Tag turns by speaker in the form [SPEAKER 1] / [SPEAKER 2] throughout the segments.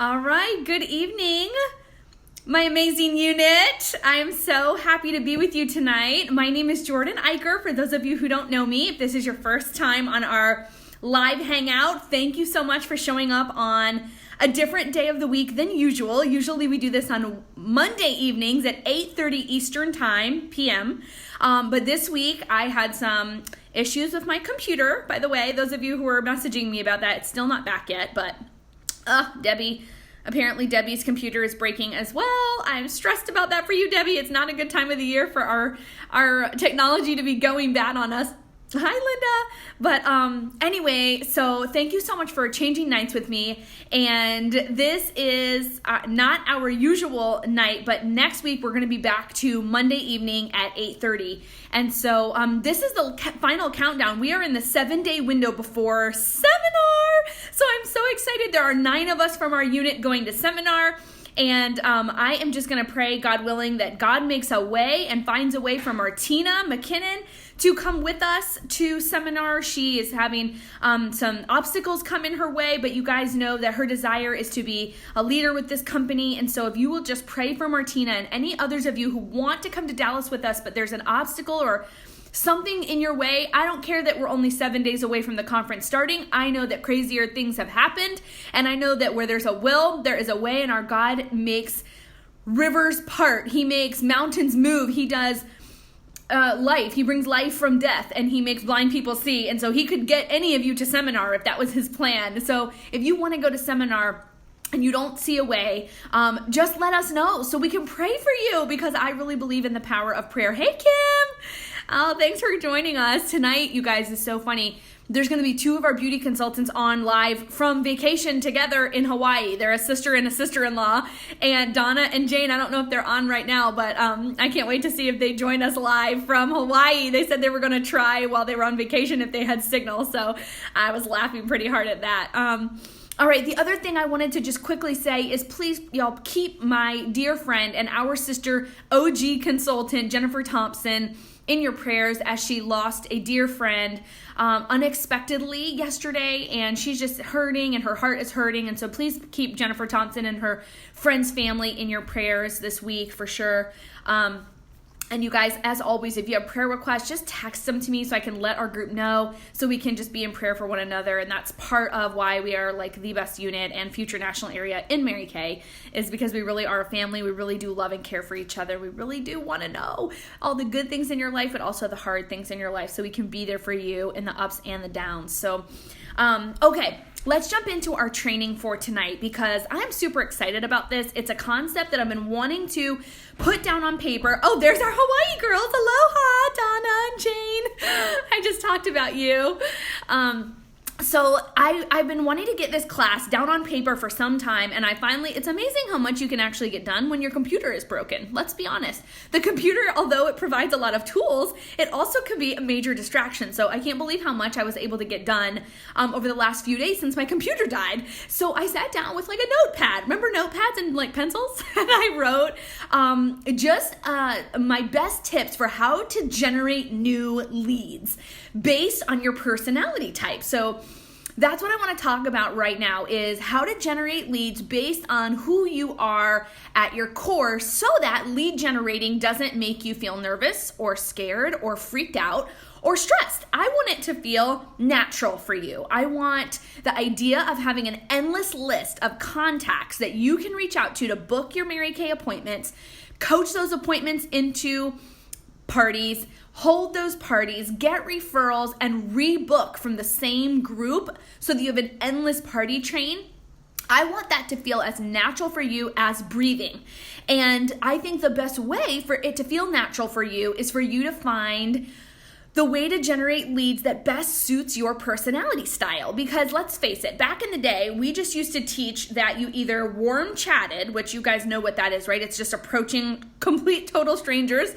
[SPEAKER 1] All right, good evening, my amazing unit. I am so happy to be with you tonight. My name is Jordan Eicher. For those of you who don't know me, if this is your first time on our live hangout, thank you so much for showing up on a different day of the week than usual. Usually we do this on Monday evenings at 8:30 Eastern time, p.m. But this week I had some issues with my computer. By the way, those of you who are messaging me about that, it's still not back yet, but apparently Debbie's computer is breaking as well. I'm stressed about that for you, Debbie. It's not a good time of the year for our technology to be going bad on us. Hi, Linda. But anyway, so thank you so much for changing nights with me. And this is not our usual night, but next week we're going to be back to Monday evening at 8:30. And so this is the final countdown. We are in the 7-day window before seminar. So I'm so excited. There are 9 of us from our unit going to seminar. And I am just going to pray, God willing, that God makes a way and finds a way for Martina McKinnon to come with us to seminar. She is having some obstacles come in her way, but you guys know that her desire is to be a leader with this company. And so if you will just pray for Martina and any others of you who want to come to Dallas with us, but there's an obstacle or something in your way. I don't care that we're only 7 days away from the conference starting. I know that crazier things have happened, and I know that where there's a will, there is a way, and our God makes rivers part. He makes mountains move. He does life. He brings life from death, and he makes blind people see. And so he could get any of you to seminar if that was his plan. So if you want to go to seminar and you don't see a way, just let us know so we can pray for you, because I really believe in the power of prayer. Hey, Kim. Oh, thanks for joining us tonight. You guys, is so funny. There's going to be 2 of our beauty consultants on live from vacation together in Hawaii. They're a sister and a sister-in-law. And Donna and Jane, I don't know if they're on right now, but I can't wait to see if they join us live from Hawaii. They said they were going to try while they were on vacation if they had signal. So I was laughing pretty hard at that. All right, the other thing I wanted to just quickly say is please, y'all, keep my dear friend and our sister OG consultant, Jennifer Thompson, in your prayers as she lost a dear friend unexpectedly yesterday, and she's just hurting and her heart is hurting. And so please keep Jennifer Thompson and her friend's family in your prayers this week for sure. And you guys, as always, if you have prayer requests, just text them to me so I can let our group know, so we can just be in prayer for one another. And that's part of why we are like the best unit and future national area in Mary Kay, is because we really are a family. We really do love and care for each other. We really do want to know all the good things in your life, but also the hard things in your life, so we can be there for you in the ups and the downs. So, okay. Let's jump into our training for tonight, because I'm super excited about this. It's a concept that I've been wanting to put down on paper. Oh, there's our Hawaii girls. Aloha, Donna and Jane. I just talked about you. So I've been wanting to get this class down on paper for some time, and it's amazing how much you can actually get done when your computer is broken. Let's be honest. The computer, although it provides a lot of tools, it also can be a major distraction. So I can't believe how much I was able to get done over the last few days since my computer died. So I sat down with like a notepad. Remember notepads and like pencils? And I wrote just my best tips for how to generate new leads based on your personality type. So that's what I want to talk about right now, is how to generate leads based on who you are at your core, so that lead generating doesn't make you feel nervous or scared or freaked out or stressed. I want it to feel natural for you. I want the idea of having an endless list of contacts that you can reach out to book your Mary Kay appointments, coach those appointments into parties, hold those parties, get referrals, and rebook from the same group so that you have an endless party train. I want that to feel as natural for you as breathing. And I think the best way for it to feel natural for you is for you to find the way to generate leads that best suits your personality style. Because let's face it, back in the day, we just used to teach that you either warm chatted, which you guys know what that is, right? It's just approaching complete total strangers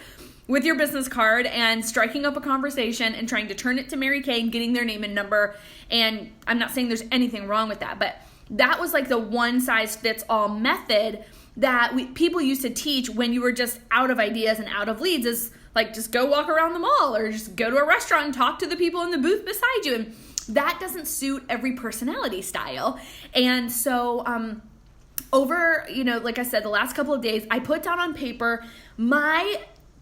[SPEAKER 1] with your business card and striking up a conversation and trying to turn it to Mary Kay and getting their name and number. And I'm not saying there's anything wrong with that, but that was like the one size fits all method that people used to teach when you were just out of ideas and out of leads, is like, just go walk around the mall or just go to a restaurant and talk to the people in the booth beside you. And that doesn't suit every personality style. And so over, like I said, the last couple of days, I put down on paper my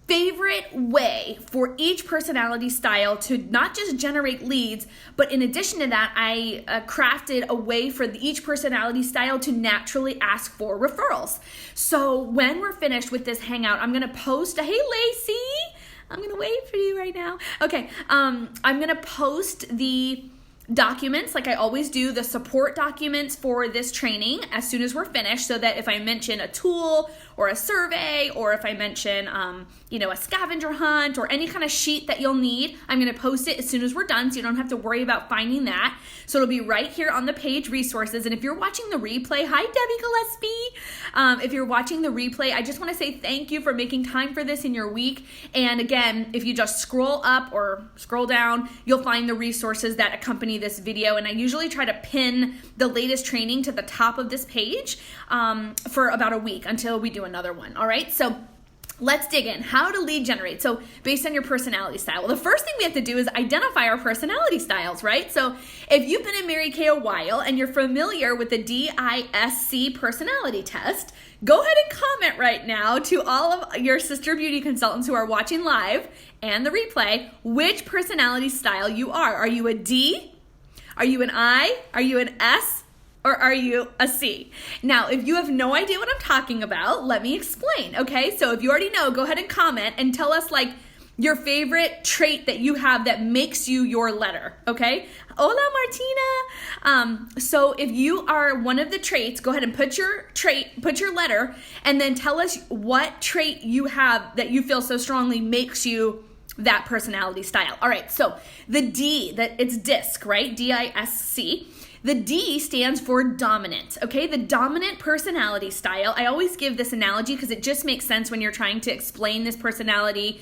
[SPEAKER 1] favorite way for each personality style to not just generate leads, but in addition to that, I crafted a way for each personality style to naturally ask for referrals. So when we're finished with this hangout, I'm going to post hey, Lacey, I'm going to wait for you right now. Okay. I'm going to post the documents, like I always do, the support documents for this training as soon as we're finished, so that if I mention a tool or a survey, or if I mention, a scavenger hunt or any kind of sheet that you'll need, I'm going to post it as soon as we're done, so you don't have to worry about finding that. So it'll be right here on the page, resources. And if you're watching the replay, hi, Debbie Gillespie. If you're watching the replay, I just want to say thank you for making time for this in your week. And again, if you just scroll up or scroll down, you'll find the resources that accompany this video. And I usually try to pin the latest training to the top of this page for about a week until we do another one. All right. So let's dig in. How to lead generate. So based on your personality style. Well, the first thing we have to do is identify our personality styles, right? So if you've been in Mary Kay a while and you're familiar with the DISC personality test, go ahead and comment right now to all of your sister beauty consultants who are watching live and the replay, which personality style you are. Are you a D? Are you an I? Are you an S? Or are you a C? Now, if you have no idea what I'm talking about, let me explain, okay? So if you already know, go ahead and comment and tell us like your favorite trait that you have that makes you your letter, okay? Hola, Martina. So if you are one of the traits, go ahead and put your letter, and then tell us what trait you have that you feel so strongly makes you that personality style. All right, so the D, it's DISC, right? D-I-S-C. The D stands for dominant, okay? The dominant personality style. I always give this analogy because it just makes sense when you're trying to explain this personality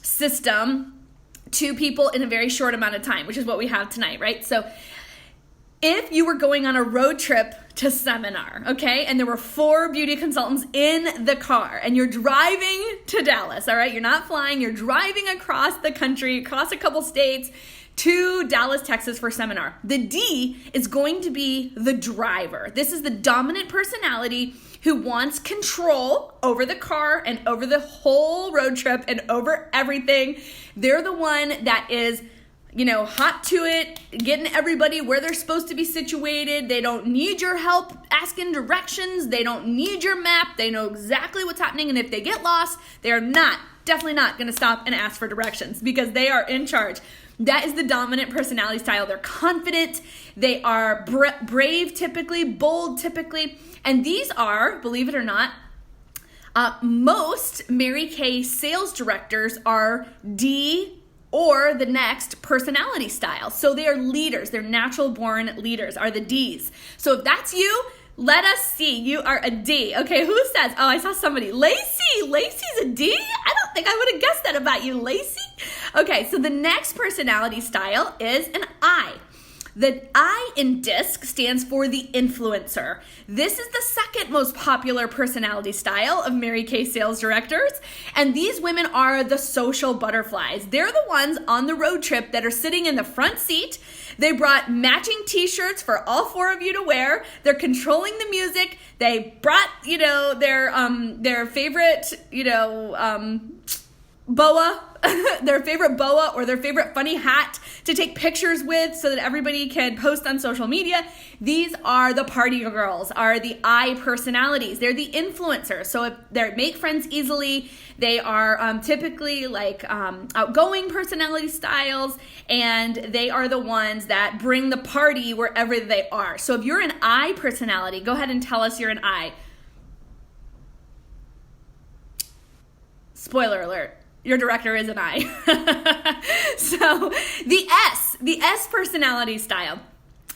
[SPEAKER 1] system to people in a very short amount of time, which is what we have tonight, right? So if you were going on a road trip to seminar, okay, and there were 4 beauty consultants in the car, and you're driving to Dallas, all right? You're not flying, you're driving across the country, across a couple states, to Dallas, Texas for seminar. The D is going to be the driver. This is the dominant personality who wants control over the car and over the whole road trip and over everything. They're the one that is, hot to it, getting everybody where they're supposed to be situated. They don't need your help asking directions. They don't need your map. They know exactly what's happening. And if they get lost, they're definitely not going to stop and ask for directions because they are in charge. That is the dominant personality style. They're confident. They are brave typically, bold typically. And these are, believe it or not, most Mary Kay sales directors are D or the next personality style. So they are leaders. They're natural born leaders are the Ds. So if that's you, let us see. You are a D. Okay, who says? Oh, I saw somebody. Lacey. Lacey's a D? I don't think I would have guessed that about you, Lacey. Okay, so the next personality style is an I. The I in DISC stands for the influencer. This is the second most popular personality style of Mary Kay sales directors. And these women are the social butterflies. They're the ones on the road trip that are sitting in the front seat. They brought matching t-shirts for all 4 of you to wear. They're controlling the music. They brought, their favorite, boa, their favorite boa or their favorite funny hat to take pictures with so that everybody can post on social media. These are the party girls, are the I personalities. They're the influencers. So if they make friends easily, they are typically like outgoing personality styles, and they are the ones that bring the party wherever they are. So if you're an I personality, go ahead and tell us you're an I. Spoiler alert. Your director is an I. So the S personality style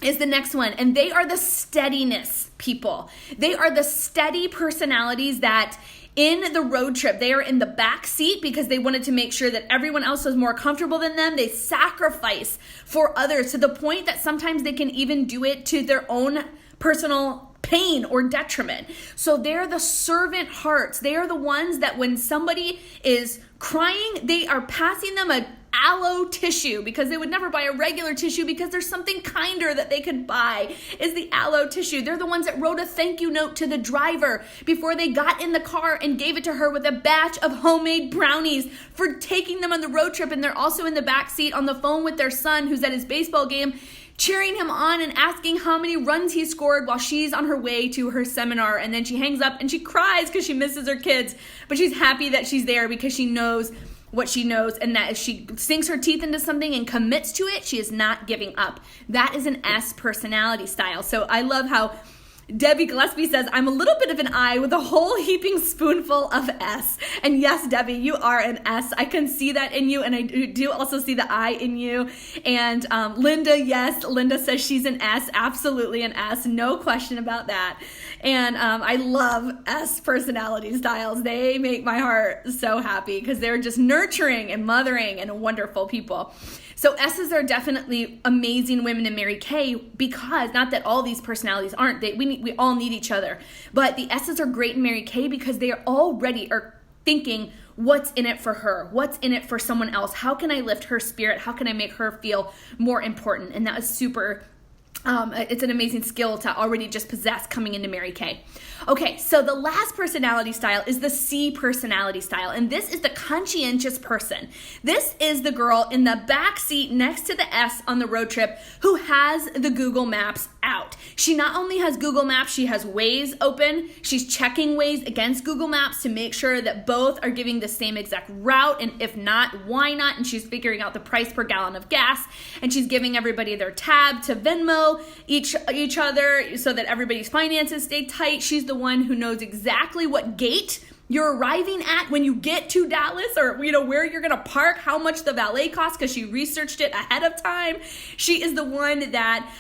[SPEAKER 1] is the next one. And they are the steadiness people. They are the steady personalities that in the road trip, they are in the back seat because they wanted to make sure that everyone else was more comfortable than them. They sacrifice for others to the point that sometimes they can even do it to their own personal pain or detriment. So they're the servant hearts. They are the ones that when somebody is crying, they are passing them a aloe tissue, because they would never buy a regular tissue because there's something kinder that they could buy, is the aloe tissue. They're the ones that wrote a thank you note to the driver before they got in the car and gave it to her with a batch of homemade brownies for taking them on the road trip. And they're also in the back seat on the phone with their son who's at his baseball game, cheering him on and asking how many runs he scored while she's on her way to her seminar. And then she hangs up and she cries because she misses her kids, but she's happy that she's there because she knows what she knows, and that if she sinks her teeth into something and commits to it, she is not giving up. That is an S personality style. So I love how Debbie Gillespie says, I'm a little bit of an I with a whole heaping spoonful of S. And yes, Debbie, you are an S. I can see that in you, and I do also see the I in you. And Linda, yes, Linda says she's an S, absolutely an S, no question about that. And I love S personality styles. They make my heart so happy because they're just nurturing and mothering and wonderful people. So S's are definitely amazing women to Mary Kay, because not that all these personalities aren't. We all need each other. But the S's are great in Mary Kay because they are already thinking, what's in it for her? What's in it for someone else? How can I lift her spirit? How can I make her feel more important? And that is super, it's an amazing skill to already just possess coming into Mary Kay. Okay, so the last personality style is the C personality style, and this is the conscientious person. This is the girl in the back seat next to the S on the road trip who has the Google Maps out. She not only has Google Maps, she has Waze open. She's checking Waze against Google Maps to make sure that both are giving the same exact route, and if not, why not? And she's figuring out the price per gallon of gas, and she's giving everybody their tab to Venmo each other so that everybody's finances stay tight. She's the one who knows exactly what gate you're arriving at when you get to Dallas, or where you're going to park, how much the valet costs, because she researched it ahead of time. She is the one that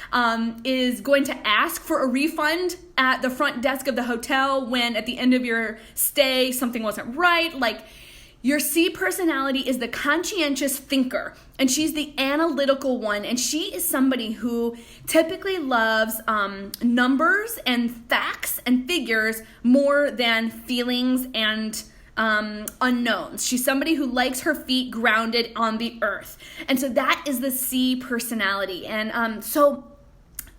[SPEAKER 1] is going to ask for a refund at the front desk of the hotel when at the end of your stay something wasn't right. Like, your C personality is the conscientious thinker, and she's the analytical one, and she is somebody who typically loves numbers and facts and figures more than feelings and unknowns. She's somebody who likes her feet grounded on the earth, and so that is the C personality. And so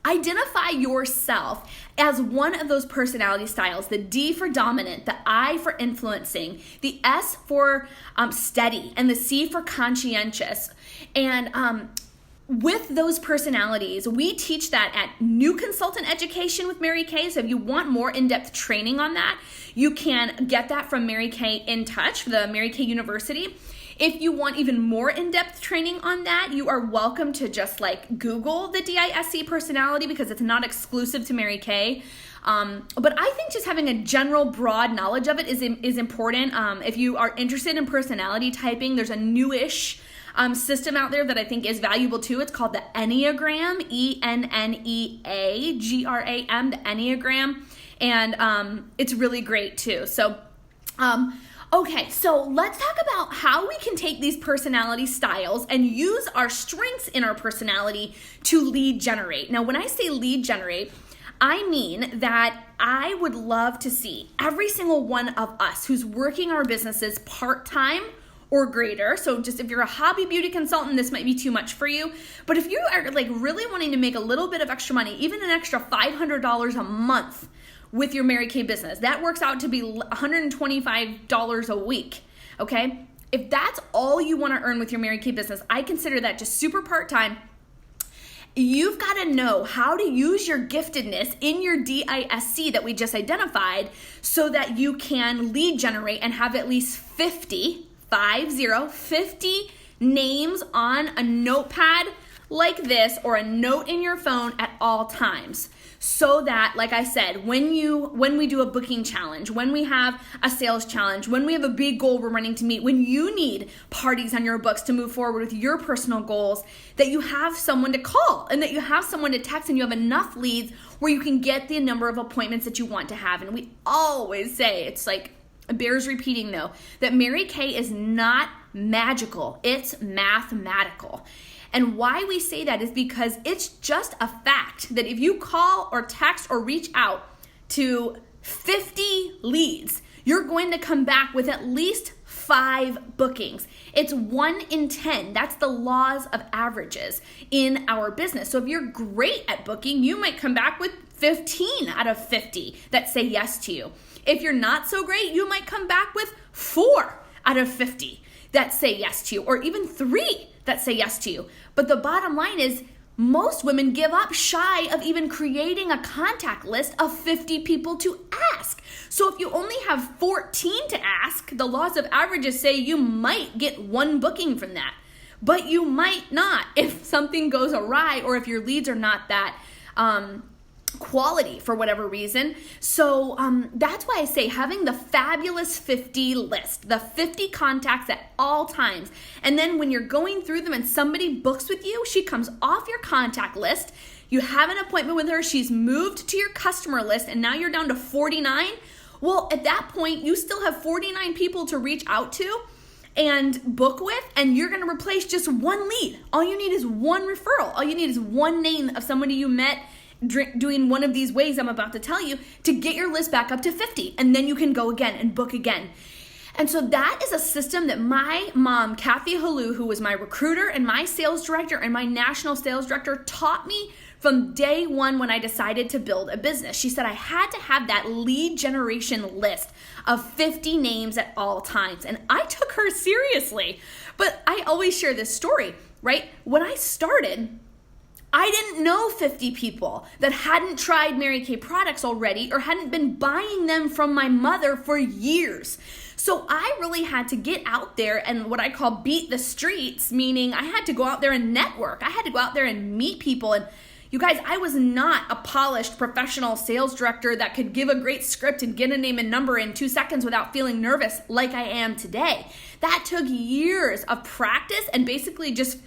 [SPEAKER 1] identify yourself as one of those personality styles: the D for dominant, the I for influencing, the S for steady, and the C for conscientious. And with those personalities, we teach that at New Consultant Education with Mary Kay. So if you want more in-depth training on that, you can get that from Mary Kay In Touch, the Mary Kay University. If you want even more in-depth training on that, you are welcome to just Google the DISC personality, because it's not exclusive to Mary Kay. But I think just having a general broad knowledge of it is important. If you are interested in personality typing, there's a newish system out there that I think is valuable too. It's called the Enneagram, ENNEAGRAM, the Enneagram. And it's really great too. So, okay, so let's talk about how we can take these personality styles and use our strengths in our personality to lead generate. Now, when I say lead generate, I mean that I would love to see every single one of us who's working our businesses part-time or greater. So just if you're a hobby beauty consultant, this might be too much for you. But if you are really wanting to make a little bit of extra money, even an extra $500 a month, with your Mary Kay business, that works out to be $125 a week, okay? If that's all you want to earn with your Mary Kay business, I consider that just super part-time. You've got to know how to use your giftedness in your DISC that we just identified so that you can lead generate and have at least 50 names on a notepad like this, or a note in your phone at all times. So that, like I said, when we do a booking challenge, when we have a sales challenge, when we have a big goal we're running to meet, when you need parties on your books to move forward with your personal goals, that you have someone to call and that you have someone to text, and you have enough leads where you can get the number of appointments that you want to have. And we always say, it bears repeating though, that Mary Kay is not magical, it's mathematical. And why we say that is because it's just a fact that if you call or text or reach out to 50 leads, you're going to come back with at least 5 bookings. It's 1 in 10. That's the laws of averages in our business. So if you're great at booking, you might come back with 15 out of 50 that say yes to you. If you're not so great, you might come back with 4 out of 50 that say yes to you, or even 3 that say yes to you. But the bottom line is, most women give up shy of even creating a contact list of 50 people to ask. So if you only have 14 to ask, the laws of averages say you might get 1 booking from that, but you might not if something goes awry or if your leads are not that quality for whatever reason. So that's why I say having the fabulous 50 list, the 50 contacts at all times. And then when you're going through them and somebody books with you, she comes off your contact list, you have an appointment with her, she's moved to your customer list, and now you're down to 49. Well, at that point, you still have 49 people to reach out to and book with, and you're going to replace just 1 lead. All you need is 1 referral. All you need is 1 name of somebody you met doing one of these ways I'm about to tell you to get your list back up to 50, and then you can go again and book again. And so that is a system that my mom, Kathy Halou, who was my recruiter and my sales director and my national sales director, taught me from day one when I decided to build a business. She said I had to have that lead generation list of 50 names at all times, and I took her seriously. But I always share this story, right? When I started, I didn't know 50 people that hadn't tried Mary Kay products already or hadn't been buying them from my mother for years. So I really had to get out there and what I call beat the streets, meaning I had to go out there and network. I had to go out there and meet people. And you guys, I was not a polished professional sales director that could give a great script and get a name and number in 2 seconds without feeling nervous like I am today. That took years of practice and basically just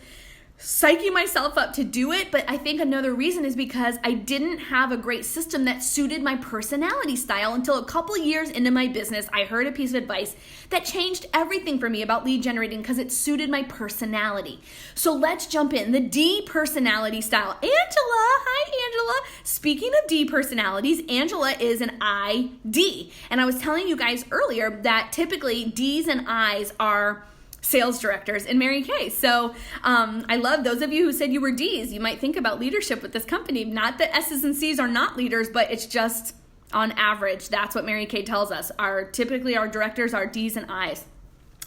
[SPEAKER 1] psyching myself up to do it. But I think another reason is because I didn't have a great system that suited my personality style until a couple years into my business. I heard a piece of advice that changed everything for me about lead generating because it suited my personality. So let's jump in. The D personality style. Angela, hi Angela. Speaking of D personalities, Angela is an ID. And I was telling you guys earlier that typically D's and I's are sales directors in Mary Kay. So I love those of you who said you were D's. You might think about leadership with this company. Not that S's and C's are not leaders, but it's just on average. That's what Mary Kay tells us. Typically our directors are D's and I's.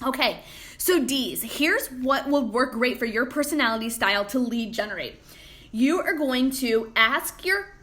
[SPEAKER 1] Okay, so D's. Here's what will work great for your personality style to lead generate. You are going to ask your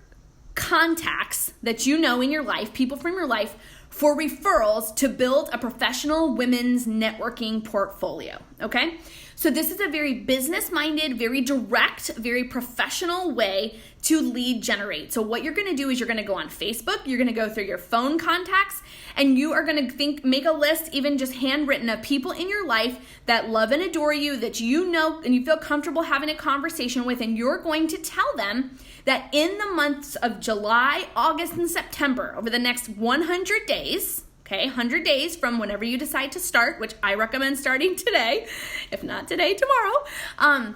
[SPEAKER 1] contacts that you know in your life, people from your life, for referrals to build a professional women's networking portfolio, okay? So this is a very business-minded, very direct, very professional way to lead generate. So what you're gonna do is you're gonna go on Facebook, you're gonna go through your phone contacts, and you are gonna make a list, even just handwritten, of people in your life that love and adore you, that you know and you feel comfortable having a conversation with, and you're going to tell them that in the months of July, August, and September, over the next 100 days, okay, 100 days from whenever you decide to start, which I recommend starting today, if not today, tomorrow.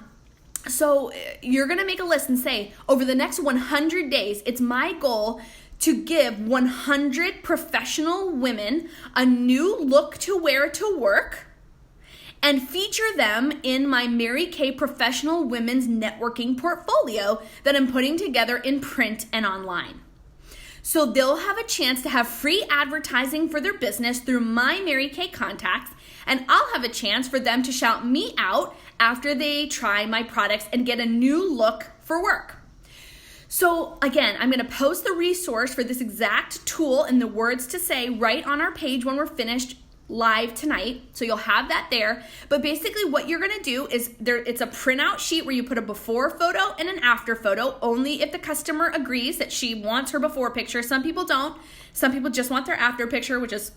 [SPEAKER 1] So you're going to make a list and say, over the next 100 days, it's my goal to give 100 professional women a new look to wear to work and feature them in my Mary Kay Professional Women's Networking Portfolio that I'm putting together in print and online. So they'll have a chance to have free advertising for their business through my Mary Kay contacts, and I'll have a chance for them to shout me out after they try my products and get a new look for work. So again, I'm going to post the resource for this exact tool and the words to say right on our page when we're finished live tonight. So you'll have that there. But basically what you're going to do is it's a printout sheet where you put a before photo and an after photo, only if the customer agrees that she wants her before picture. Some people don't. Some people just want their after picture, which is,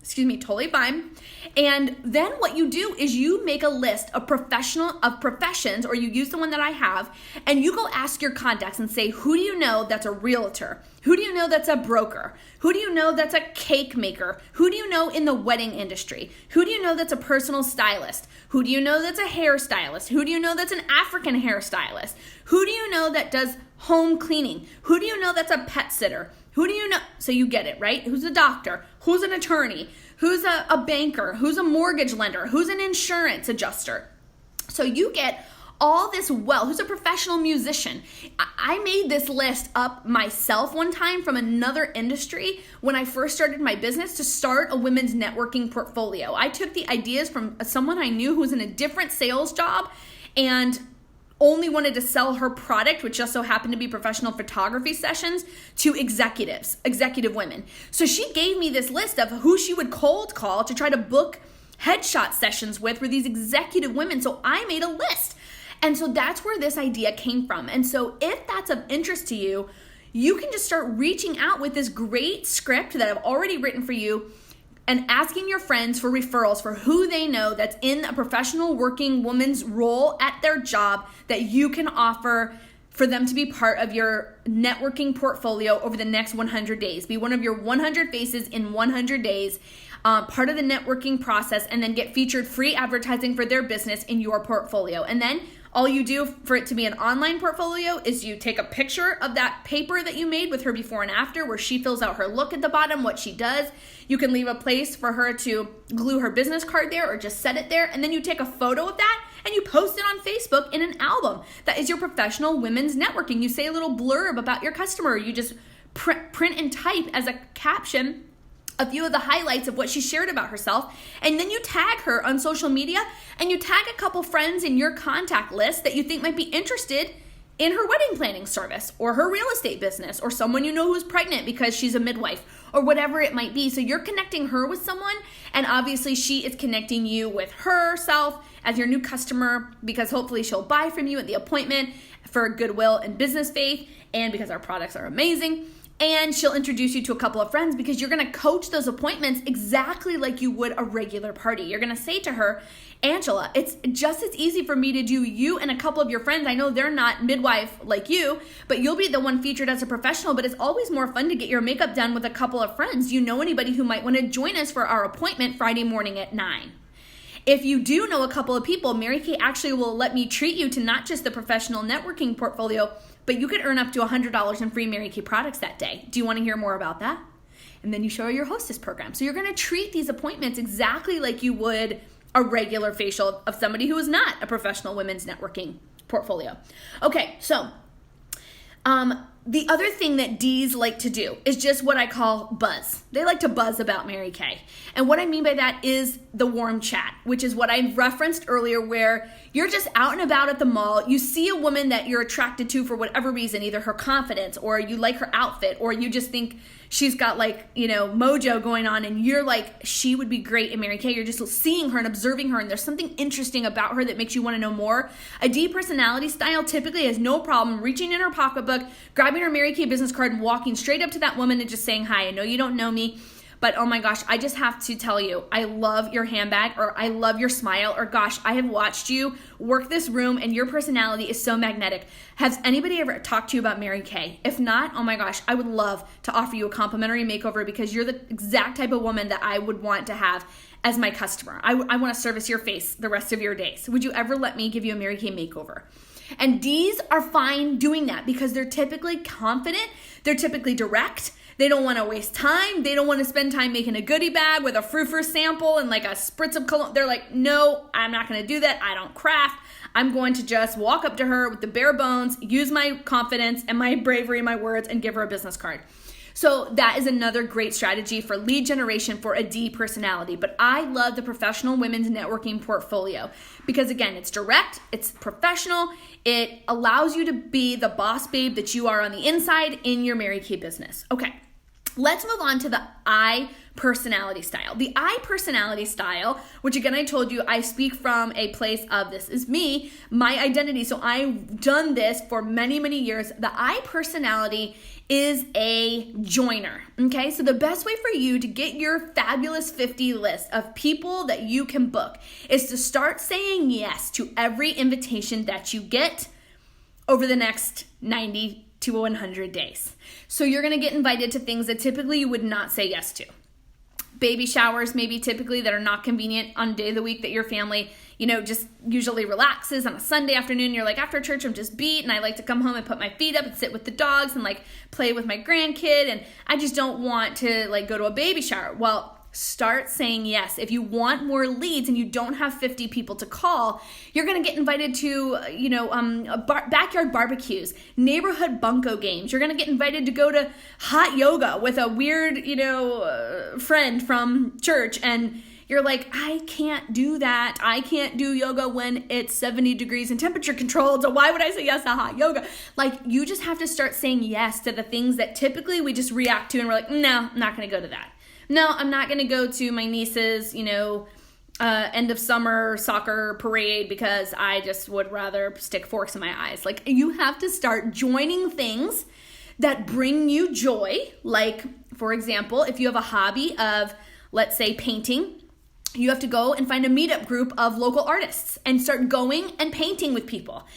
[SPEAKER 1] totally fine. And then what you do is you make a list of professions, or you use the one that I have, and you go ask your contacts and say, who do you know that's a realtor? Who do you know that's a broker? Who do you know that's a cake maker? Who do you know in the wedding industry? Who do you know that's a personal stylist? Who do you know that's a hairstylist? Who do you know that's an African hairstylist? Who do you know that does home cleaning? Who do you know that's a pet sitter? Who do you know? So you get it, right? Who's a doctor? Who's an attorney? who's a banker, who's a mortgage lender, who's an insurance adjuster. So you get all this wealth, who's a professional musician. I made this list up myself one time from another industry when I first started my business to start a women's networking portfolio. I took the ideas from someone I knew who was in a different sales job and only wanted to sell her product, which just so happened to be professional photography sessions, to executive women. So she gave me this list of who she would cold call to try to book headshot sessions with for these executive women. So I made a list. And so that's where this idea came from. And so if that's of interest to you, you can just start reaching out with this great script that I've already written for you and asking your friends for referrals for who they know that's in a professional working woman's role at their job that you can offer for them to be part of your networking portfolio over the next 100 days. Be one of your 100 faces in 100 days, part of the networking process, and then get featured free advertising for their business in your portfolio. And then all you do for it to be an online portfolio is you take a picture of that paper that you made with her before and after, where she fills out her look at the bottom, what she does. You can leave a place for her to glue her business card there or just set it there. And then you take a photo of that and you post it on Facebook in an album. That is your professional women's networking. You say a little blurb about your customer. You just print and type as a caption a few of the highlights of what she shared about herself, and then you tag her on social media, and you tag a couple friends in your contact list that you think might be interested in her wedding planning service or her real estate business or someone you know who's pregnant because she's a midwife or whatever it might be. So you're connecting her with someone, and obviously she is connecting you with herself as your new customer, because hopefully she'll buy from you at the appointment for goodwill and business faith, and because our products are amazing. And she'll introduce you to a couple of friends, because you're going to coach those appointments exactly like you would a regular party. You're going to say to her, Angela, it's just as easy for me to do you and a couple of your friends. I know they're not midwife like you, but you'll be the one featured as a professional. But it's always more fun to get your makeup done with a couple of friends. Do you know anybody who might want to join us for our appointment Friday morning at 9? If you do know a couple of people, Mary Kay actually will let me treat you to not just the professional networking portfolio, but you could earn up to $100 in free Mary Kay products that day. Do you want to hear more about that? And then you show her your hostess program. So you're going to treat these appointments exactly like you would a regular facial of somebody who is not a professional women's networking portfolio. Okay, so the other thing that Ds like to do is just what I call buzz. They like to buzz about Mary Kay. And what I mean by that is the warm chat, which is what I referenced earlier, where you're just out and about at the mall. You see a woman that you're attracted to for whatever reason, either her confidence or you like her outfit, or you just think she's got mojo going on, and you're like, she would be great in Mary Kay. You're just seeing her and observing her, and there's something interesting about her that makes you want to know more. A D personality style typically has no problem reaching in her pocketbook, grabbing her Mary Kay business card, and walking straight up to that woman and just saying, hi, I know you don't know me, but oh my gosh, I just have to tell you, I love your handbag, or I love your smile, or gosh, I have watched you work this room and your personality is so magnetic. Has anybody ever talked to you about Mary Kay? If not, oh my gosh, I would love to offer you a complimentary makeover, because you're the exact type of woman that I would want to have as my customer. I want to service your face the rest of your days. Would you ever let me give you a Mary Kay makeover? And Ds are fine doing that because they're typically confident, they're typically direct. They don't want to waste time. They don't want to spend time making a goodie bag with a frou-frou sample and like a spritz of cologne. They're like, no, I'm not going to do that. I don't craft. I'm going to just walk up to her with the bare bones, use my confidence and my bravery in my words, and give her a business card. So that is another great strategy for lead generation for a D personality. But I love the professional women's networking portfolio because, again, it's direct, it's professional, it allows you to be the boss babe that you are on the inside in your Mary Kay business. Okay. Let's move on to the I personality style. The I personality style, which again, I told you, I speak from a place of this is me, my identity. So I've done this for many, many years. The I personality is a joiner. Okay, so the best way for you to get your fabulous 50 list of people that you can book is to start saying yes to every invitation that you get over the next 90 to 100 days. So you're going to get invited to things that typically you would not say yes to. Baby showers, maybe typically that are not convenient on a day of the week that your family, just usually relaxes on a Sunday afternoon. You're like, after church, I'm just beat and I like to come home and put my feet up and sit with the dogs and like play with my grandkid. And I just don't want to like go to a baby shower. Well, start saying yes. If you want more leads and you don't have 50 people to call, you're going to get invited to, backyard barbecues, neighborhood bunko games. You're going to get invited to go to hot yoga with a weird, friend from church, and you're like, I can't do that. I can't do yoga when it's 70 degrees and temperature controlled. So why would I say yes to hot yoga? Like, you just have to start saying yes to the things that typically we just react to and we're like, no, I'm not going to go to that. No, I'm not going to go to my niece's, end of summer soccer parade because I just would rather stick forks in my eyes. Like, you have to start joining things that bring you joy. Like, for example, if you have a hobby of, let's say, painting, you have to go and find a meetup group of local artists and start going and painting with people.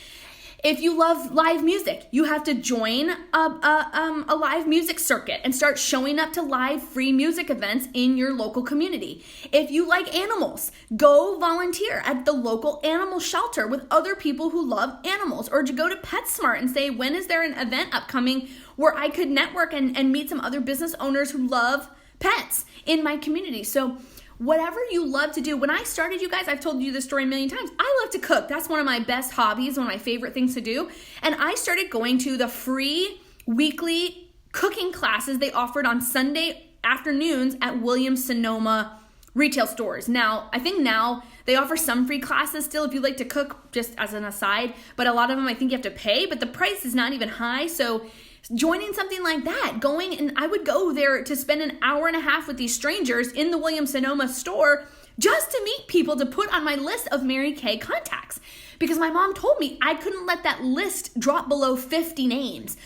[SPEAKER 1] If you love live music, you have to join a live music circuit and start showing up to live free music events in your local community. If you like animals, go volunteer at the local animal shelter with other people who love animals, or to go to PetSmart and say, when is there an event upcoming where I could network and meet some other business owners who love pets in my community. So whatever you love to do. When I started, you guys, I've told you this story a million times. I love to cook. That's one of my best hobbies, one of my favorite things to do. And I started going to the free weekly cooking classes they offered on Sunday afternoons at Williams-Sonoma retail stores. Now, I think now they offer some free classes still if you like to cook, just as an aside. But a lot of them I think you have to pay, but the price is not even high. So joining something like that, going, and I would go there to spend an hour and a half with these strangers in the Williams-Sonoma store just to meet people to put on my list of Mary Kay contacts. Because my mom told me I couldn't let that list drop below 50 names.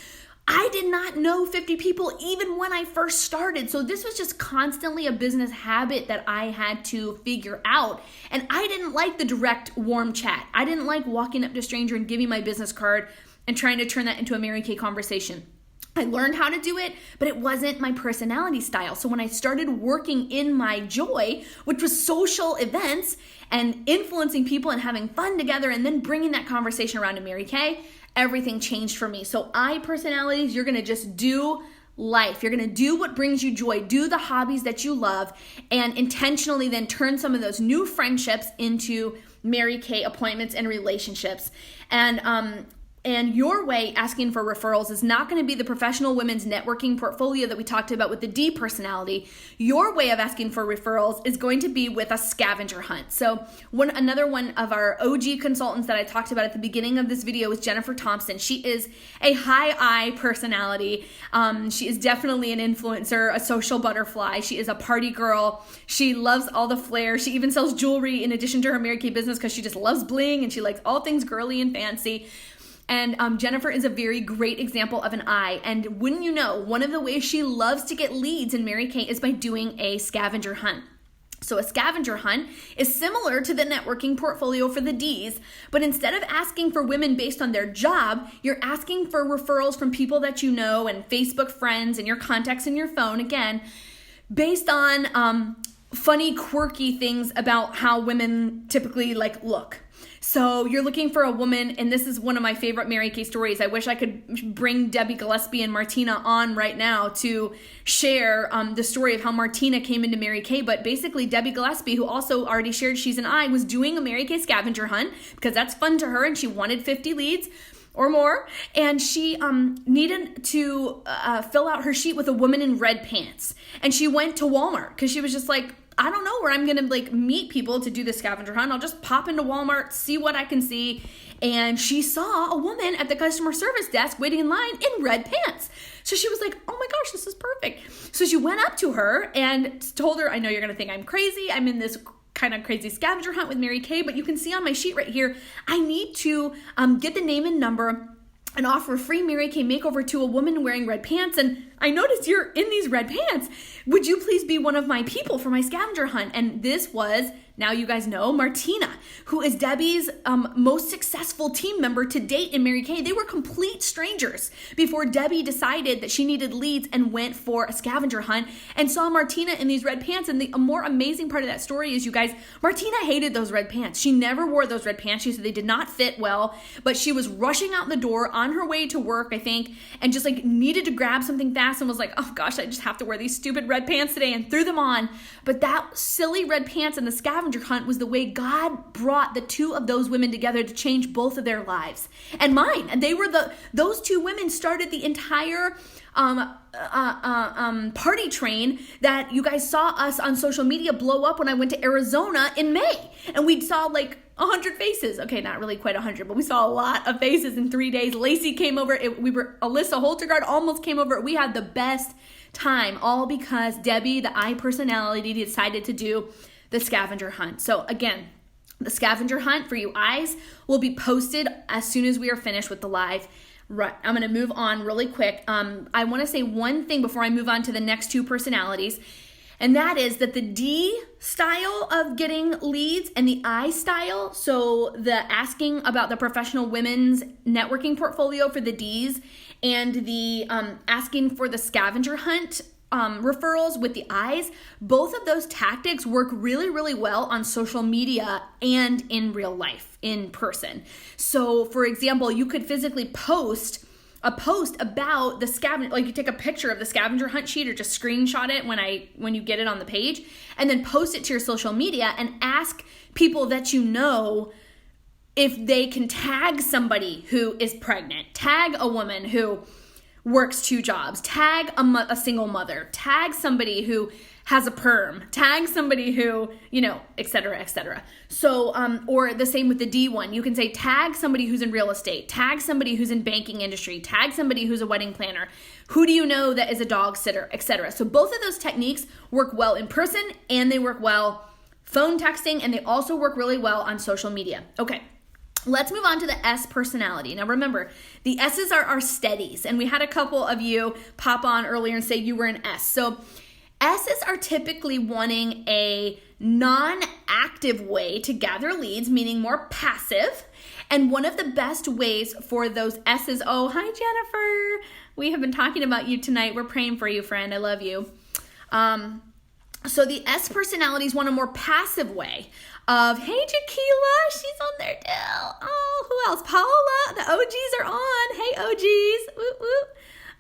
[SPEAKER 1] I did not know 50 people even when I first started. So this was just constantly a business habit that I had to figure out. And I didn't like the direct, warm chat. I didn't like walking up to a stranger and giving my business card and trying to turn that into a Mary Kay conversation. I learned how to do it, but it wasn't my personality style. So when I started working in my joy, which was social events and influencing people and having fun together and then bringing that conversation around to Mary Kay, everything changed for me. So personalities, you're going to just do life. You're going to do what brings you joy, do the hobbies that you love, and intentionally then turn some of those new friendships into Mary Kay appointments and relationships. And your way asking for referrals is not going to be the professional women's networking portfolio that we talked about with the D personality. Your way of asking for referrals is going to be with a scavenger hunt. So another one of our OG consultants that I talked about at the beginning of this video is Jennifer Thompson. She is a high I personality. She is definitely an influencer, a social butterfly. She is a party girl. She loves all the flair. She even sells jewelry in addition to her Mary Kay business because she just loves bling and she likes all things girly and fancy. And Jennifer is a very great example of an I. And wouldn't you know, one of the ways she loves to get leads in Mary Kay is by doing a scavenger hunt. So a scavenger hunt is similar to the networking portfolio for the Ds, but instead of asking for women based on their job, you're asking for referrals from people that you know and Facebook friends and your contacts in your phone, again, based on funny, quirky things about how women typically look. So you're looking for a woman, and this is one of my favorite Mary Kay stories. I wish I could bring Debbie Gillespie and Martina on right now to share the story of how Martina came into Mary Kay. But basically, Debbie Gillespie, who also already shared she's an I, was doing a Mary Kay scavenger hunt because that's fun to her, and she wanted 50 leads or more. And she needed to fill out her sheet with a woman in red pants. And she went to Walmart because she was just like, I don't know where I'm going to meet people to do the scavenger hunt. I'll just pop into Walmart, see what I can see. And she saw a woman at the customer service desk waiting in line in red pants. So she was like, oh my gosh, this is perfect. So she went up to her and told her, I know you're going to think I'm crazy. I'm in this kind of crazy scavenger hunt with Mary Kay, but you can see on my sheet right here, I need to get the name and number and offer a free Mary Kay makeover to a woman wearing red pants. And I noticed you're in these red pants. Would you please be one of my people for my scavenger hunt? And this was, now you guys know, Martina, who is Debbie's most successful team member to date in Mary Kay. They were complete strangers before Debbie decided that she needed leads and went for a scavenger hunt and saw Martina in these red pants. And the more amazing part of that story is, you guys, Martina hated those red pants. She never wore those red pants. She said they did not fit well, but she was rushing out the door on her way to work, I think, and just needed to grab something fast. ass and was like, oh gosh, I just have to wear these stupid red pants today, and threw them on. But that silly red pants and the scavenger hunt was the way God brought the two of those women together to change both of their lives and mine. And those two women started the entire party train that you guys saw us on social media blow up when I went to Arizona in May. And we saw like 100 faces. Okay, not really quite 100, but we saw a lot of faces in 3 days. Lacey came over. Alyssa Holtergard almost came over. We had the best time, all because Debbie, the I personality, decided to do the scavenger hunt. So again, the scavenger hunt for you eyes will be posted as soon as we are finished with the live. Right, I'm going to move on really quick. I want to say one thing before I move on to the next two personalities, and that is that the D style of getting leads and the I style, so the asking about the professional women's networking portfolio for the Ds and the asking for the scavenger hunt referrals with the I's, both of those tactics work really, really well on social media and in real life, in person. So for example, you could physically post a post about the scavenger, like you take a picture of the scavenger hunt sheet or just screenshot it when you get it on the page, and then post it to your social media and ask people that you know if they can tag somebody who is pregnant, tag a woman who works 2 jobs, tag a single mother, tag somebody who has a perm, tag somebody who, et cetera, et cetera. So, or the same with the D one. You can say tag somebody who's in real estate, tag somebody who's in banking industry, tag somebody who's a wedding planner. Who do you know that is a dog sitter, et cetera. So both of those techniques work well in person, and they work well phone texting, and they also work really well on social media. Okay. Let's move on to the S personality. Now remember, the S's are our steadies, and we had a couple of you pop on earlier and say you were an S. So S's are typically wanting a non-active way to gather leads, meaning more passive. And one of the best ways for those S's, oh, hi Jennifer. We have been talking about you tonight. We're praying for you, friend. I love you. So the S personalities want a more passive way of, hey, Jaquila, she's on there too. Oh, who else? Paola, the OGs are on. Hey, OGs. Woo, woo.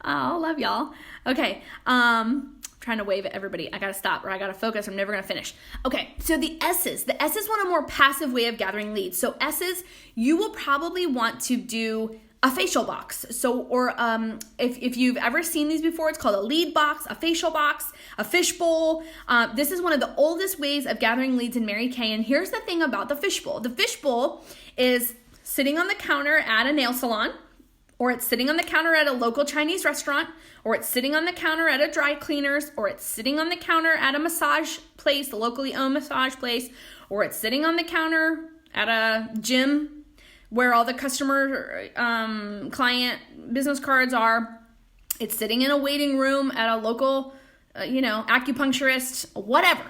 [SPEAKER 1] Oh, love y'all. Okay, trying to wave at everybody. I gotta stop or I gotta focus. I'm never gonna finish. Okay, so the S's want a more passive way of gathering leads. So S's, you will probably want to do a facial box. So, or if you've ever seen these before, it's called a lead box, a facial box, a fishbowl. This is one of the oldest ways of gathering leads in Mary Kay. And here's the thing about the fishbowl. The fishbowl is sitting on the counter at a nail salon, or it's sitting on the counter at a local Chinese restaurant, or it's sitting on the counter at a dry cleaners, or it's sitting on the counter at a massage place, a locally owned massage place, or it's sitting on the counter at a gym where all the customer client business cards are. It's sitting in a waiting room at a local, acupuncturist, whatever.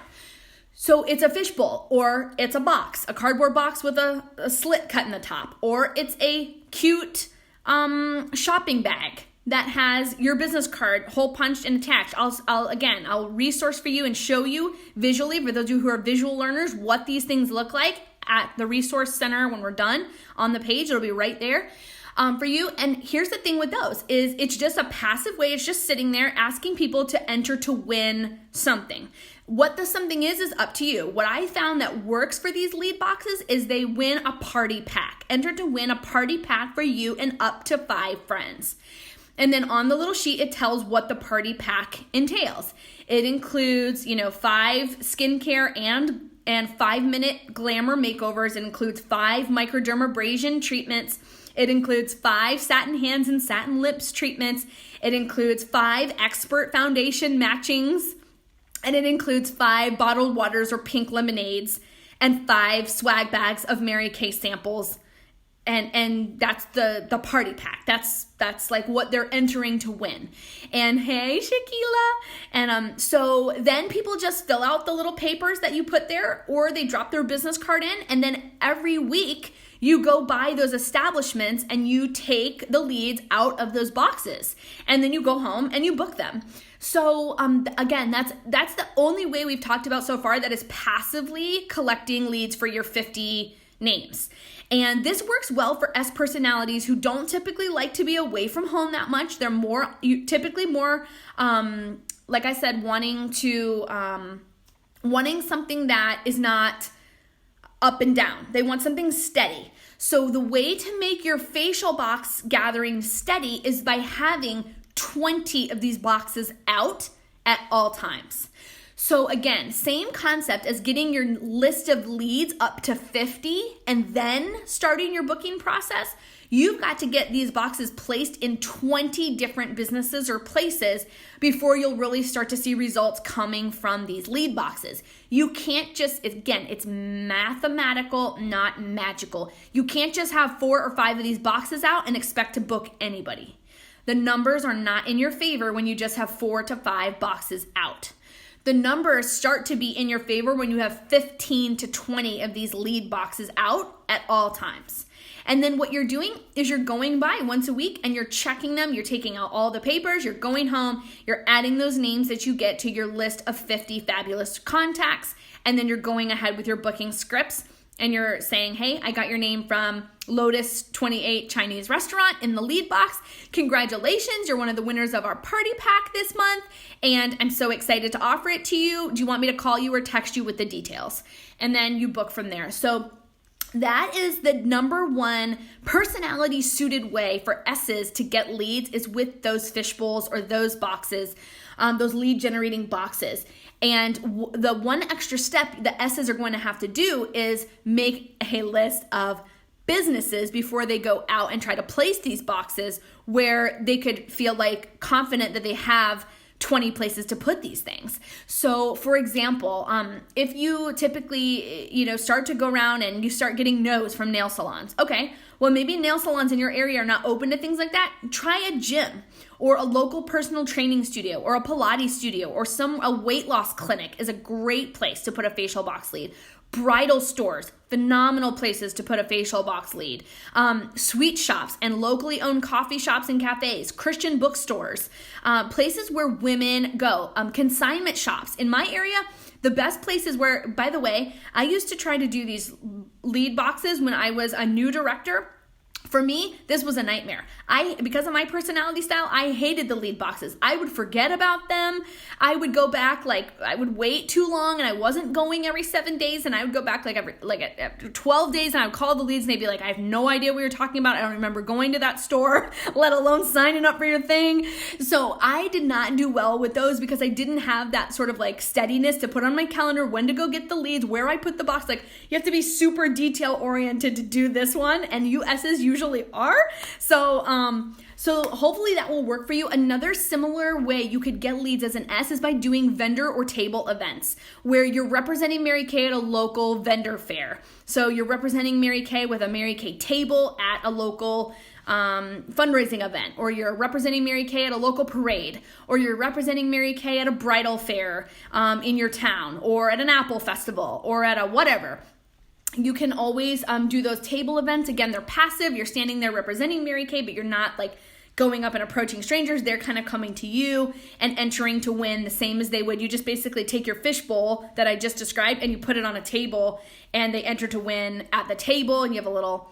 [SPEAKER 1] So it's a fishbowl, or it's a box, a cardboard box with a slit cut in the top, or it's a cute shopping bag that has your business card hole punched and attached. I'll resource for you and show you visually, for those of you who are visual learners, what these things look like at the resource center when we're done on the page. It'll be right there for you. And here's the thing with those is it's just a passive way. It's just sitting there asking people to enter to win something. What the something is up to you. What I found that works for these lead boxes is they win a party pack. Enter to win a party pack for you and up to 5 friends. And then on the little sheet, it tells what the party pack entails. It includes, 5 skincare and 5-minute glamour makeovers. It includes 5 microdermabrasion treatments. It includes 5 satin hands and satin lips treatments. It includes 5 expert foundation matchings. And it includes 5 bottled waters or pink lemonades and 5 swag bags of Mary Kay samples. And that's the party pack. That's like what they're entering to win. And hey, Shaquila. And so then people just fill out the little papers that you put there, or they drop their business card in, and then every week you go by those establishments and you take the leads out of those boxes, and then you go home and you book them. So again, that's the only way we've talked about so far that is passively collecting leads for your 50 names. And this works well for S personalities who don't typically like to be away from home that much. They're typically more, like I said, wanting something that is not up and down. They want something steady. So the way to make your facial box gathering steady is by having 20 of these boxes out at all times. So again, same concept as getting your list of leads up to 50 and then starting your booking process. You've got to get these boxes placed in 20 different businesses or places before you'll really start to see results coming from these lead boxes. You can't just, again, it's mathematical, not magical. You can't just have 4 or 5 of these boxes out and expect to book anybody. The numbers are not in your favor when you just have 4 to 5 boxes out. The numbers start to be in your favor when you have 15 to 20 of these lead boxes out at all times. And then what you're doing is you're going by once a week and you're checking them. You're taking out all the papers. You're going home. You're adding those names that you get to your list of 50 fabulous contacts. And then you're going ahead with your booking scripts. And you're saying, hey, I got your name from Lotus 28 Chinese restaurant in the lead box. Congratulations, you're one of the winners of our party pack this month. And I'm so excited to offer it to you. Do you want me to call you or text you with the details? And then you book from there. So that is the number one personality suited way for S's to get leads is with those fish bowls or those boxes, those lead generating boxes. And the one extra step the S's are going to have to do is make a list of businesses before they go out and try to place these boxes where they could feel like confident that they have 20 places to put these things. So for example, if you typically, start to go around and you start getting no's from nail salons. Okay, well maybe nail salons in your area are not open to things like that. Try a gym or a local personal training studio or a Pilates studio or a weight loss clinic is a great place to put a facial box lead. Bridal stores, phenomenal places to put a facial box lead. Sweet shops and locally owned coffee shops and cafes, Christian bookstores, places where women go, consignment shops. In my area, the best places where, by the way, I used to try to do these lead boxes when I was a new director. For me, this was a nightmare. Because of my personality style, I hated the lead boxes. I would forget about them. I would go back, I would wait too long and I wasn't going every 7 days, and I would go back after 12 days and I would call the leads and they'd be like, I have no idea what you're talking about. I don't remember going to that store, let alone signing up for your thing. So I did not do well with those because I didn't have that sort of steadiness to put on my calendar, when to go get the leads, where I put the box. You have to be super detail oriented to do this one, and you S's usually are. So hopefully that will work for you. Another similar way you could get leads as an S is by doing vendor or table events where you're representing Mary Kay at a local vendor fair. So you're representing Mary Kay with a Mary Kay table at a local fundraising event, or you're representing Mary Kay at a local parade, or you're representing Mary Kay at a bridal fair in your town, or at an apple festival, or at a whatever. You can always do those table events. Again, they're passive. You're standing there representing Mary Kay, but you're not going up and approaching strangers. They're kind of coming to you and entering to win the same as they would. You just basically take your fishbowl that I just described and you put it on a table, and they enter to win at the table, and you have a little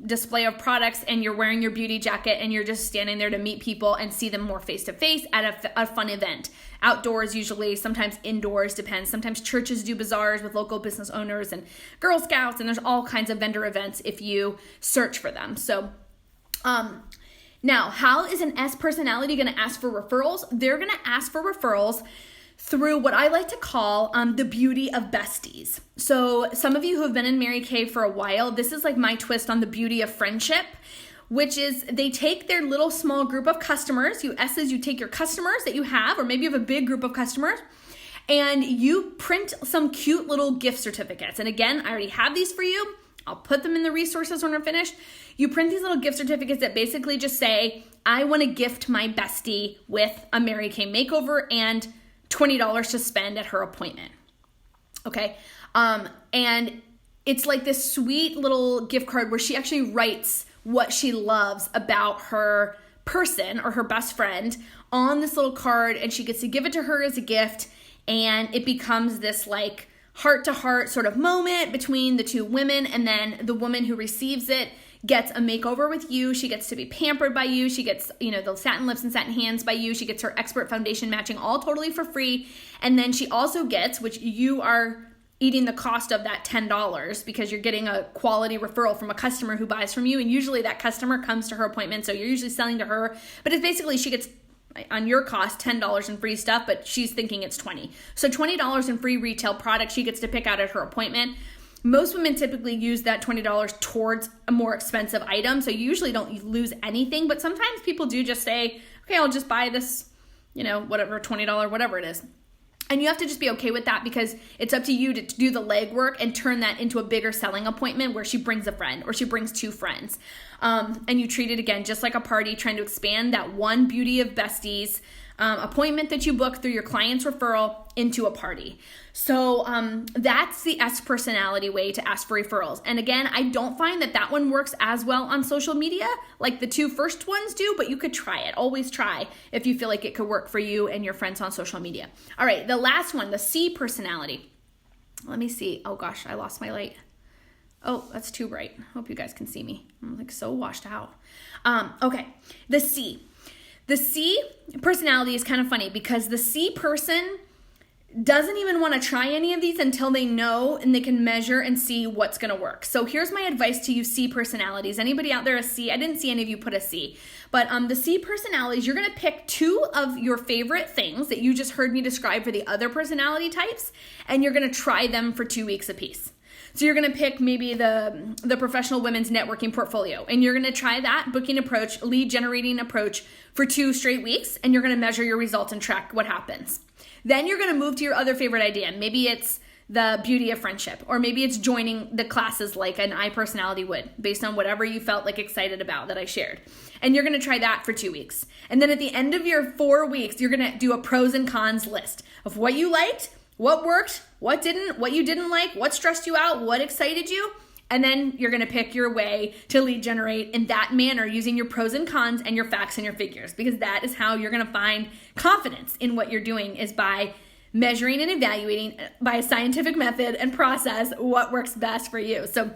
[SPEAKER 1] display of products, and you're wearing your beauty jacket, and you're just standing there to meet people and see them more face to face at a fun event. Outdoors usually, sometimes indoors, depends. Sometimes churches do bazaars with local business owners and Girl Scouts, and there's all kinds of vendor events if you search for them. So now, how is an S personality going to ask for referrals? They're going to ask for referrals through what I like to call the beauty of besties. So some of you who have been in Mary Kay for a while, this is my twist on the beauty of friendship, which is they take their little small group of customers. You S's, you take your customers that you have, or maybe you have a big group of customers, and you print some cute little gift certificates. And again, I already have these for you. I'll put them in the resources when we're finished. You print these little gift certificates that basically just say, I want to gift my bestie with a Mary Kay makeover and $20 to spend at her appointment. Okay. And it's this sweet little gift card where she actually writes what she loves about her person or her best friend on this little card, and she gets to give it to her as a gift, and it becomes this heart-to-heart sort of moment between the two women, and then the woman who receives it gets a makeover with you. She gets to be pampered by you. She gets, the satin lips and satin hands by you. She gets her expert foundation matching all totally for free. And then she also gets, which you are eating the cost of that $10 because you're getting a quality referral from a customer who buys from you. And usually that customer comes to her appointment. So you're usually selling to her, but it's basically she gets on your cost $10 in free stuff, but she's thinking it's $20. So $20 in free retail product she gets to pick out at her appointment. Most women typically use that $20 towards a more expensive item, so you usually don't lose anything, but sometimes people do just say, okay, I'll just buy this, whatever, $20, whatever it is. And you have to just be okay with that because it's up to you to do the legwork and turn that into a bigger selling appointment where she brings a friend or she brings two friends. And you treat it again just like a party, trying to expand that one Beauty of Besties appointment that you book through your client's referral into a party. So that's the S personality way to ask for referrals. And again, I don't find that one works as well on social media like the two first ones do, but you could try it. Always try if you feel like it could work for you and your friends on social media. All right, the last one, the C personality. Let me see. Oh gosh, I lost my light. Oh, that's too bright. Hope you guys can see me. I'm like so washed out. Okay, the C. The C personality is kind of funny because the C person doesn't even want to try any of these until they know and they can measure and see what's going to work. So here's my advice to you C personalities. Anybody out there a C? I didn't see any of you put a C. But the C personalities, you're going to pick two of your favorite things that you just heard me describe for the other personality types, and you're going to try them for 2 weeks apiece. So you're going to pick maybe the professional women's networking portfolio, and you're going to try that booking approach, lead generating approach for 2 straight weeks, and you're going to measure your results and track what happens. Then you're going to move to your other favorite idea. Maybe it's the beauty of friendship, or maybe it's joining the classes like an I personality would, based on whatever you felt like excited about that I shared. And you're going to try that for 2 weeks. And then at the end of your 4 weeks, you're going to do a pros and cons list of what you liked, what worked, what didn't, what you didn't like, what stressed you out, what excited you. And then you're going to pick your way to lead generate in that manner using your pros and cons and your facts and your figures, because that is how you're going to find confidence in what you're doing, is by measuring and evaluating by a scientific method and process what works best for you. So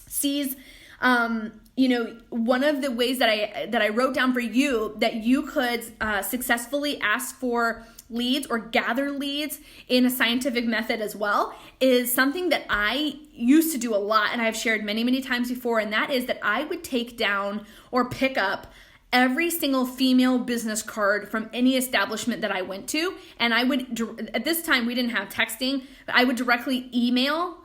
[SPEAKER 1] C's, one of the ways that I wrote down for you that you could successfully ask for leads or gather leads in a scientific method as well is something that I used to do a lot, and I've shared many, many times before, and that is that I would take down or pick up every single female business card from any establishment that I went to, and I would, at this time we didn't have texting, but I would directly email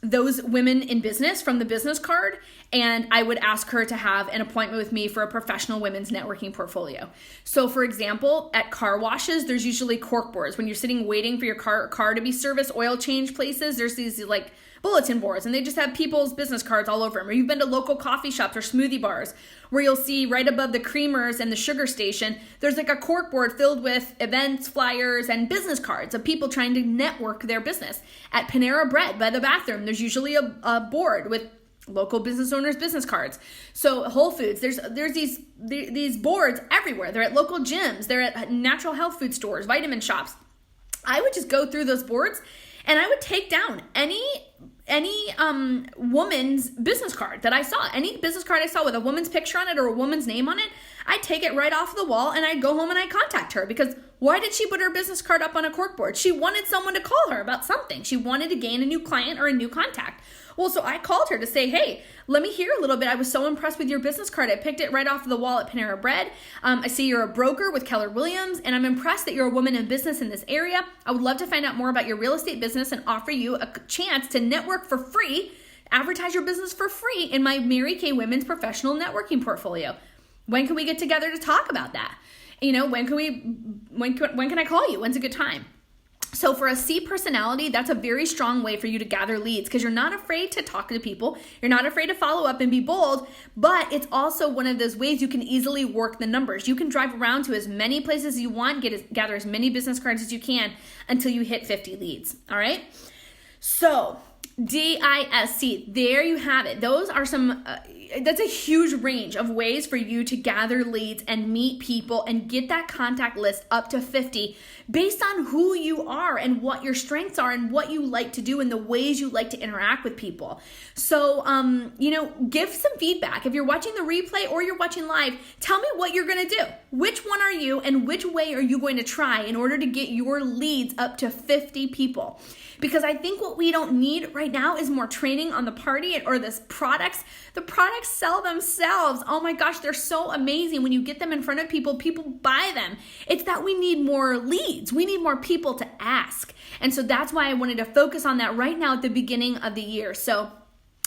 [SPEAKER 1] those women in business from the business card, and I would ask her to have an appointment with me for a professional women's networking portfolio. So for example, at car washes, there's usually cork boards. When you're sitting waiting for your car to be serviced, oil change places, there's these like bulletin boards, and they just have people's business cards all over them. Or you've been to local coffee shops or smoothie bars where you'll see right above the creamers and the sugar station, there's like a cork board filled with events, flyers, and business cards of people trying to network their business. At Panera Bread by the bathroom, there's usually a board with local business owners' business cards. So Whole Foods, there's these boards everywhere. They're at local gyms, they're at natural health food stores, vitamin shops. I would just go through those boards and I would take down any woman's business card that I saw. Any business card I saw with a woman's picture on it or a woman's name on it, I'd take it right off the wall and I'd go home and I'd contact her, because why did she put her business card up on a corkboard? She wanted someone to call her about something. She wanted to gain a new client or a new contact. Well, so I called her to say, hey, let me hear a little bit. I was so impressed with your business card. I picked it right off the wall at Panera Bread. I see you're a broker with Keller Williams, and I'm impressed that you're a woman in business in this area. I would love to find out more about your real estate business and offer you a chance to network for free, advertise your business for free in my Mary Kay Women's Professional Networking Portfolio. When can we get together to talk about that? When can I call you? When's a good time? So for a C personality, that's a very strong way for you to gather leads, because you're not afraid to talk to people. You're not afraid to follow up and be bold, but it's also one of those ways you can easily work the numbers. You can drive around to as many places as you want, gather as many business cards as you can until you hit 50 leads. All right. So DISC. There you have it. Those are some, that's a huge range of ways for you to gather leads and meet people and get that contact list up to 50 based on who you are and what your strengths are and what you like to do and the ways you like to interact with people. So, give some feedback. If you're watching the replay or you're watching live, tell me what you're going to do. Which one are you and which way are you going to try in order to get your leads up to 50 people? Because I think what we don't need right now is more training on the party or this products. The products sell themselves. Oh my gosh, they're so amazing. When you get them in front of people, people buy them. It's that we need more leads. We need more people to ask. And so that's why I wanted to focus on that right now at the beginning of the year. So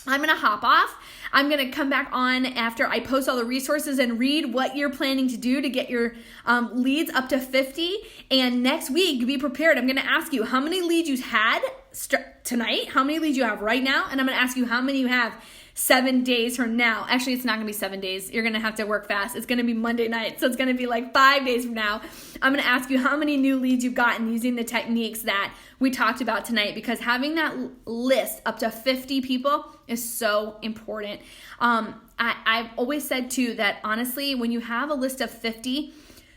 [SPEAKER 1] I'm going to hop off. I'm going to come back on after I post all the resources and read what you're planning to do to get your leads up to 50. And next week, be prepared. I'm going to ask you how many leads you had tonight, how many leads you have right now, and I'm going to ask you how many you have 7 days from now. Actually, it's not going to be 7 days. You're going to have to work fast. It's going to be Monday night, so it's going to be like 5 days from now. I'm going to ask you how many new leads you've gotten using the techniques that we talked about tonight, because having that list up to 50 people is so important. I've always said too that honestly, when you have a list of 50,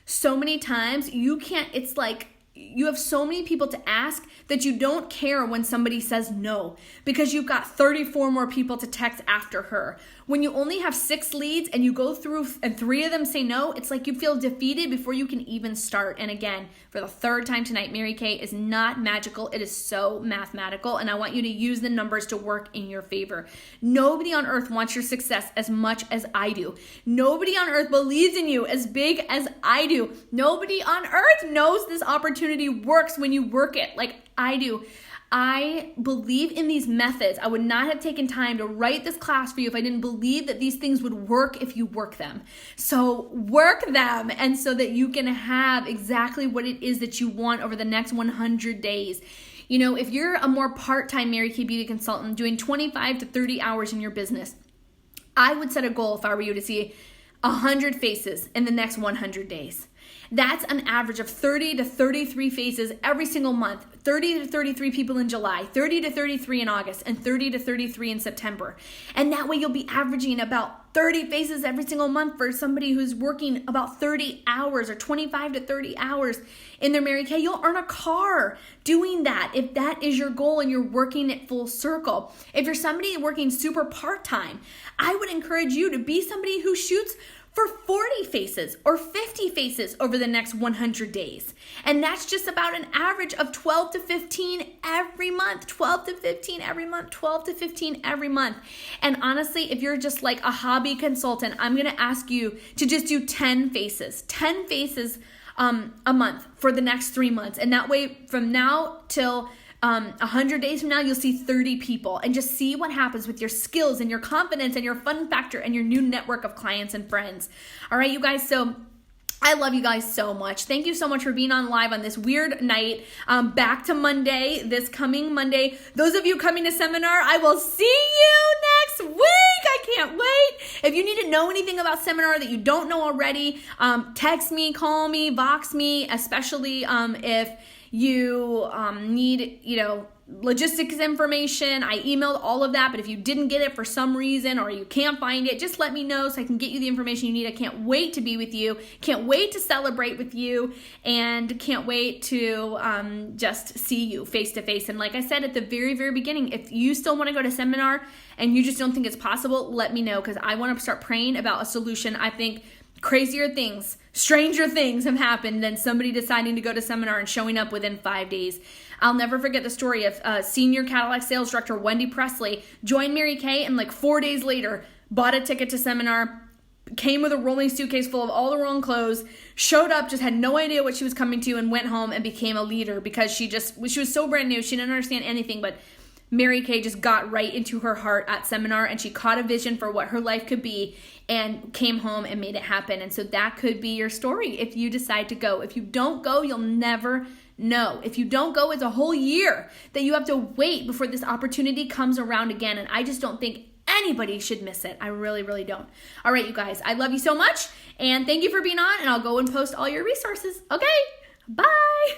[SPEAKER 1] so many times it's like you have so many people to ask that you don't care when somebody says no, because you've got 34 more people to text after her. When you only have 6 leads and you go through and 3 of them say no, it's like you feel defeated before you can even start. And again, for the 3rd time tonight, Mary Kay is not magical. It is so mathematical. And I want you to use the numbers to work in your favor. Nobody on earth wants your success as much as I do. Nobody on earth believes in you as big as I do. Nobody on earth knows this opportunity works when you work it like I do. I believe in these methods. I would not have taken time to write this class for you if I didn't believe that these things would work if you work them. So work them, and so that you can have exactly what it is that you want over the next 100 days. You know, if you're a more part-time Mary Kay Beauty consultant doing 25 to 30 hours in your business, I would set a goal if I were you to see 100 faces in the next 100 days. That's an average of 30 to 33 faces every single month, 30 to 33 people in July, 30 to 33 in August, and 30 to 33 in September. And that way you'll be averaging about 30 faces every single month for somebody who's working about 30 hours or 25 to 30 hours in their Mary Kay. You'll earn a car doing that if that is your goal and you're working it full circle. If you're somebody working super part-time, I would encourage you to be somebody who shoots for 40 faces or 50 faces over the next 100 days. And that's just about an average of 12 to 15 every month, 12 to 15 every month, 12 to 15 every month. And honestly, if you're just like a hobby consultant, I'm going to ask you to just do 10 faces a month for the next 3 months. And that way from now till 100 days from now, you'll see 30 people, and just see what happens with your skills and your confidence and your fun factor and your new network of clients and friends. All right, you guys. So I love you guys so much. Thank you so much for being on live on this weird night. Back to Monday, this coming Monday. Those of you coming to seminar, I will see you next week. I can't wait. If you need to know anything about seminar that you don't know already, text me, call me, Vox me, especially if you need, logistics information. I emailed all of that, but if you didn't get it for some reason or you can't find it, just let me know so I can get you the information you need. I can't wait to be with you. Can't wait to celebrate with you, and can't wait to just see you face to face. And like I said at the very, very beginning, if you still want to go to seminar and you just don't think it's possible, let me know, because I want to start praying about a solution. I think crazier things, stranger things have happened than somebody deciding to go to seminar and showing up within 5 days. I'll never forget the story of senior Cadillac sales director Wendy Presley joined Mary Kay, and like 4 days later bought a ticket to seminar, came with a rolling suitcase full of all the wrong clothes, showed up, just had no idea what she was coming to, and went home and became a leader because she was so brand new. She didn't understand anything, but Mary Kay just got right into her heart at seminar, and she caught a vision for what her life could be and came home and made it happen. And so that could be your story if you decide to go. If you don't go, you'll never know. If you don't go, it's a whole year that you have to wait before this opportunity comes around again. And I just don't think anybody should miss it. I really, really don't. All right, you guys, I love you so much. And thank you for being on. And I'll go and post all your resources. Okay, bye.